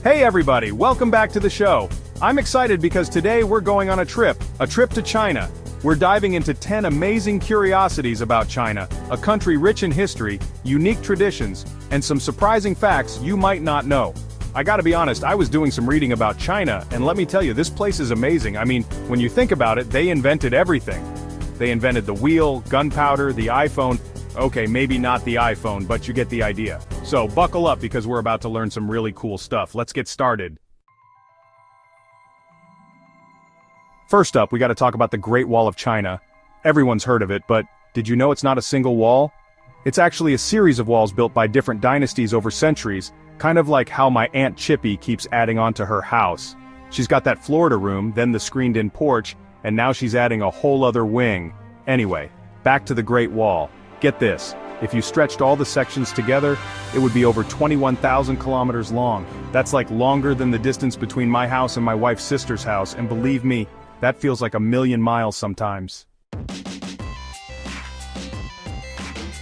Hey everybody, welcome back to the show. I'm excited because today we're going on a trip to China. We're diving into 10 amazing curiosities about China, a country rich in history, unique traditions, and some surprising facts you might not know. I gotta be honest, I was doing some reading about China, and let me tell you, this place is amazing. I mean, when you think about it, they invented everything. They invented the wheel, gunpowder, the iPhone. Okay, maybe not the iPhone, but you get the idea. So buckle up because we're about to learn some really cool stuff. Let's get started. First up, we gotta talk about the Great Wall of China. Everyone's heard of it, but did you know it's not a single wall? It's actually a series of walls built by different dynasties over centuries, kind of like how my Aunt Chippy keeps adding on to her house. She's got that Florida room, then the screened-in porch, and now she's adding a whole other wing. Anyway, back to the Great Wall. Get this, if you stretched all the sections together, it would be over 21,000 kilometers long. That's like longer than the distance between my house and my wife's sister's house, and believe me, that feels like a million miles sometimes.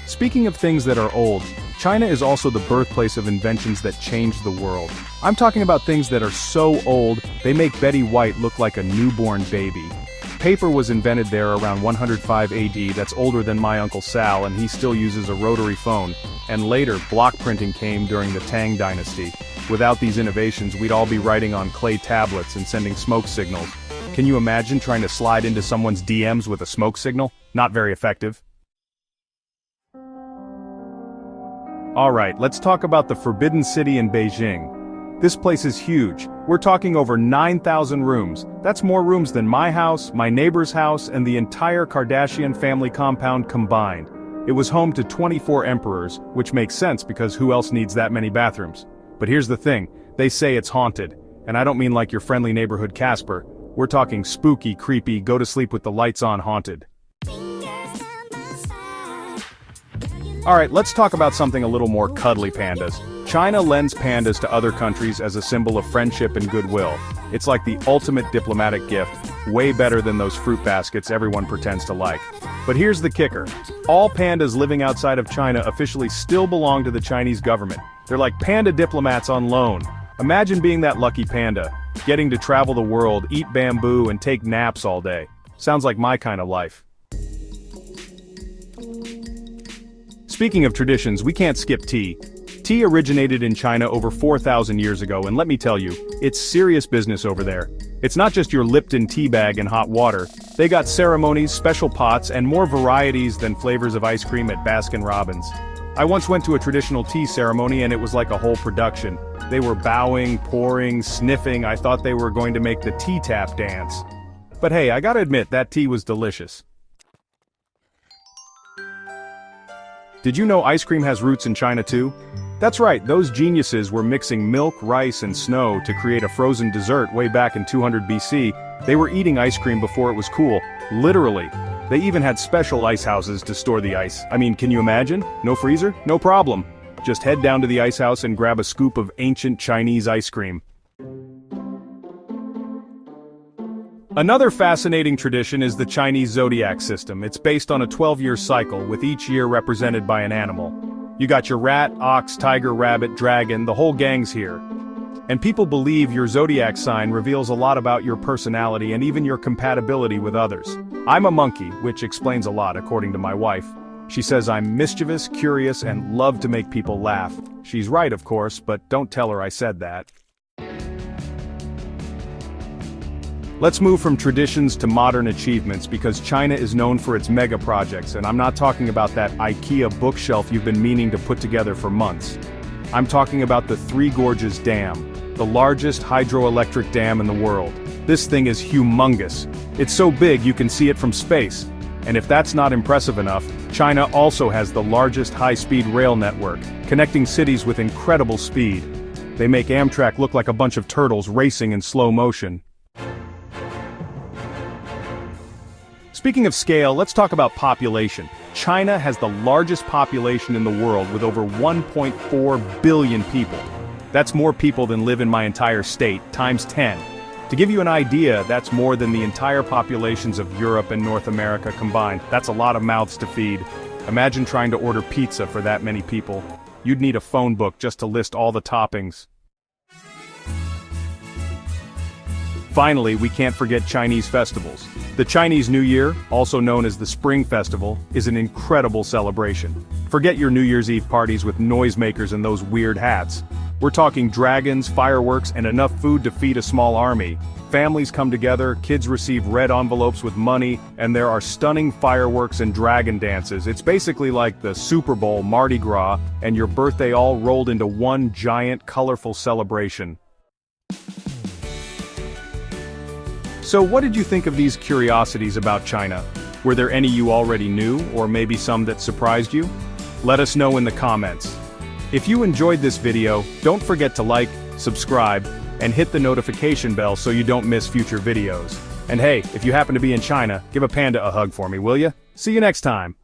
Speaking of things that are old, China is also the birthplace of inventions that changed the world. I'm talking about things that are so old, they make Betty White look like a newborn baby. Paper was invented there around 105 AD, that's older than my Uncle Sal, and he still uses a rotary phone. And later, block printing came during the Tang Dynasty. Without these innovations, we'd all be writing on clay tablets and sending smoke signals. Can you imagine trying to slide into someone's DMs with a smoke signal? Not very effective. Alright, let's talk about the Forbidden City in Beijing. This place is huge. We're talking over 9,000 rooms. That's more rooms than my house, my neighbor's house, and the entire Kardashian family compound combined. It was home to 24 emperors, which makes sense because who else needs that many bathrooms? But here's the thing, they say it's haunted. And I don't mean like your friendly neighborhood Casper. We're talking spooky, creepy, go to sleep with the lights on haunted. Alright, let's talk about something a little more cuddly, pandas. China lends pandas to other countries as a symbol of friendship and goodwill. It's like the ultimate diplomatic gift, way better than those fruit baskets everyone pretends to like. But here's the kicker. All pandas living outside of China officially still belong to the Chinese government. They're like panda diplomats on loan. Imagine being that lucky panda, getting to travel the world, eat bamboo, and take naps all day. Sounds like my kind of life. Speaking of traditions, we can't skip tea. Tea originated in China over 4,000 years ago, and let me tell you, it's serious business over there. It's not just your Lipton tea bag and hot water. They got ceremonies, special pots, and more varieties than flavors of ice cream at Baskin-Robbins. I once went to a traditional tea ceremony and it was like a whole production. They were bowing, pouring, sniffing. I thought they were going to make the tea tap dance. But hey, I gotta admit, that tea was delicious. Did you know ice cream has roots in China too? That's right, those geniuses were mixing milk, rice, and snow to create a frozen dessert way back in 200 BC. They were eating ice cream before it was cool, literally. They even had special ice houses to store the ice. I mean, can you imagine? No freezer? No problem. Just head down to the ice house and grab a scoop of ancient Chinese ice cream. Another fascinating tradition is the Chinese zodiac system. It's based on a 12-year cycle, with each year represented by an animal. You got your rat, ox, tiger, rabbit, dragon, the whole gang's here. And people believe your zodiac sign reveals a lot about your personality and even your compatibility with others. I'm a monkey, which explains a lot according to my wife. She says I'm mischievous, curious, and love to make people laugh. She's right, of course, but don't tell her I said that. Let's move from traditions to modern achievements because China is known for its mega projects, and I'm not talking about that IKEA bookshelf you've been meaning to put together for months. I'm talking about the Three Gorges Dam, the largest hydroelectric dam in the world. This thing is humongous. It's so big you can see it from space. And if that's not impressive enough, China also has the largest high-speed rail network, connecting cities with incredible speed. They make Amtrak look like a bunch of turtles racing in slow motion. Speaking of scale, let's talk about population. China has the largest population in the world with over 1.4 billion people. That's more people than live in my entire state, times 10. To give you an idea, that's more than the entire populations of Europe and North America combined. That's a lot of mouths to feed. Imagine trying to order pizza for that many people. You'd need a phone book just to list all the toppings. Finally, we can't forget Chinese festivals. The Chinese New Year, also known as the Spring Festival, is an incredible celebration. Forget your New Year's Eve parties with noisemakers and those weird hats. We're talking dragons, fireworks, and enough food to feed a small army. Families come together, kids receive red envelopes with money, and there are stunning fireworks and dragon dances. It's basically like the Super Bowl, Mardi Gras, and your birthday all rolled into one giant, colorful celebration. So what did you think of these curiosities about China? Were there any you already knew, or maybe some that surprised you? Let us know in the comments. If you enjoyed this video, don't forget to like, subscribe, and hit the notification bell so you don't miss future videos. And hey, if you happen to be in China, give a panda a hug for me, will ya? See you next time!